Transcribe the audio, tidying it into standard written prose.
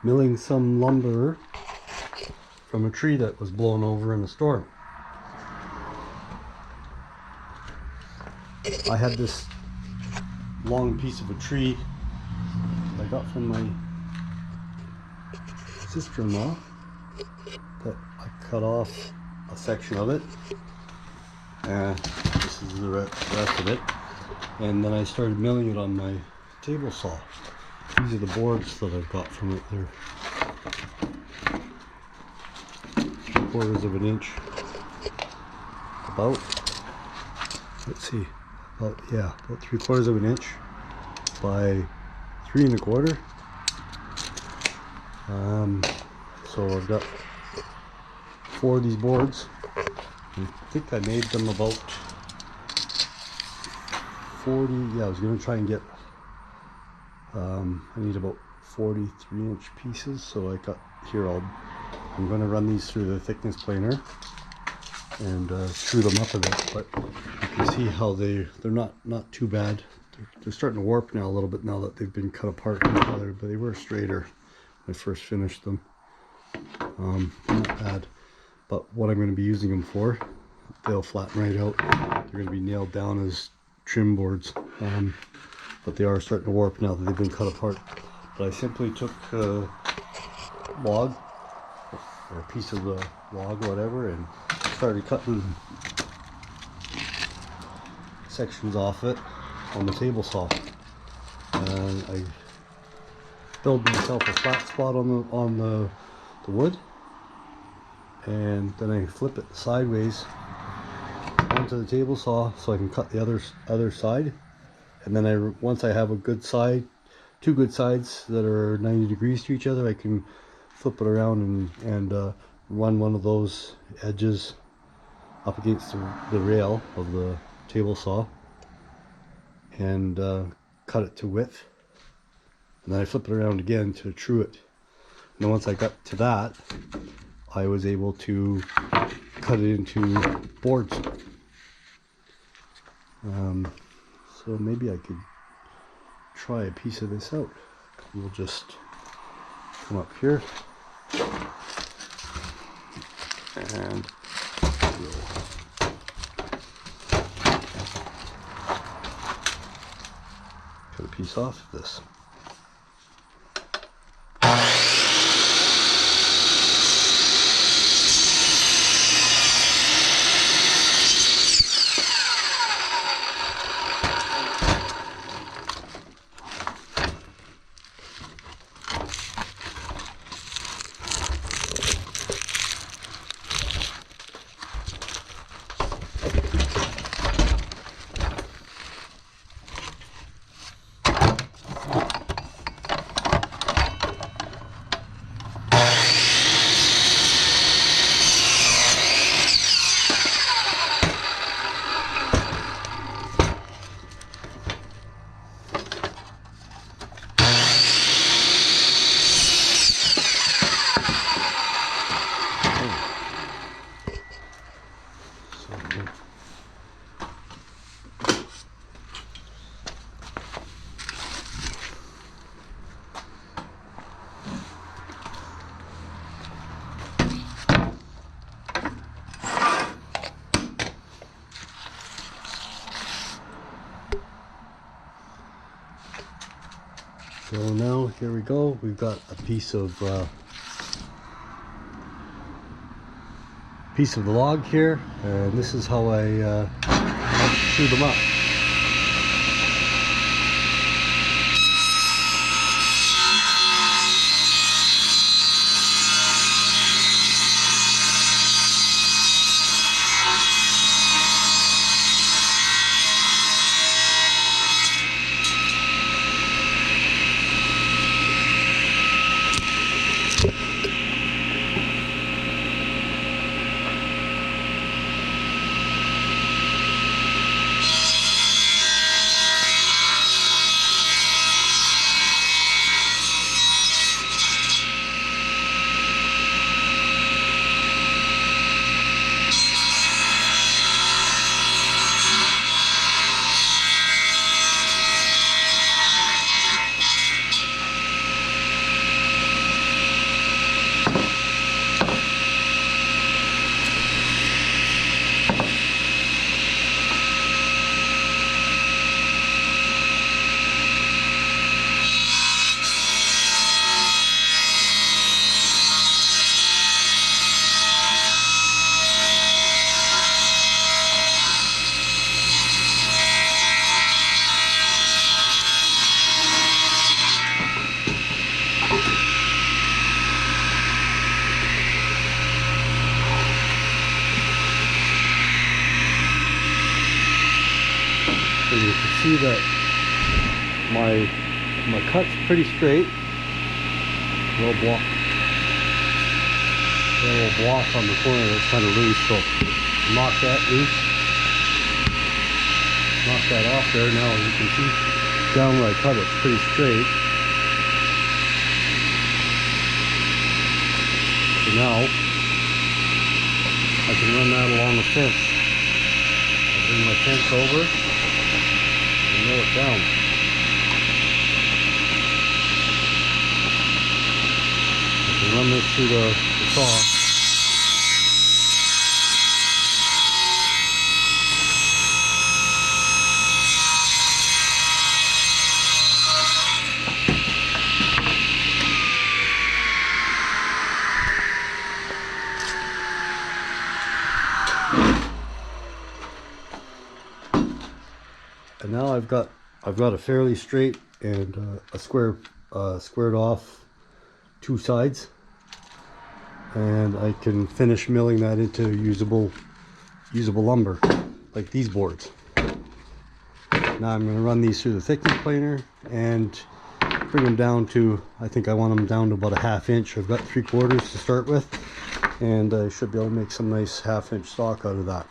milling some lumber from a tree that was blown over in a storm. I had this long piece of a tree I got from my sister-in-law that I cut off a section of it. This is the rest of it. And then I started milling it on my table saw. These are the boards that I've got from it. They're 3/4 of an inch. About 3/4 of an inch by 3 1/4. So I've got 4 of these boards. I think I made them about 40. Yeah, I was going to try and get, I need about 43-inch pieces. So I got here, I'm going to run these through the thickness planer and screw them up a bit. But you can see how they're not too bad. They're starting to warp now a little bit now that they've been cut apart from each other, but they were straighter when I first finished them. Not bad. But what I'm going to be using them for, they'll flatten right out. They're going to be nailed down as trim boards. But they are starting to warp now that they've been cut apart. But I simply took a log, or a piece of the log, whatever, and started cutting sections off it on the table saw. And I built myself a flat spot on the wood, and then I flip it sideways onto the table saw so I can cut the other side. And then once I have a good side, 2 good sides that are 90 degrees to each other, I can flip it around and run one of those edges up against the rail of the table saw and cut it to width. And then I flip it around again to true it. And then once I got to that, I was able to cut it into boards. So maybe I could try a piece of this out. We'll just come up here and we'll cut a piece off of this. So now here we go. We've got a piece of the log here, and this is how I screw them up. see that my cut's pretty straight. A little block on the corner that's kind of loose, so knock that loose. Knock that off there. Now as you can see, down where I cut it's pretty straight. So now I can run that along the fence. I bring my fence over and nail it down. I can run this through the saw. And now I've got a fairly straight and a squared off two sides, and I can finish milling that into usable lumber like these boards. Now I'm going to run these through the thickness planer and bring them down to, I think I want them down to about a 1/2 inch. I've got 3/4 to start with, and I should be able to make some nice 1/2 inch stock out of that.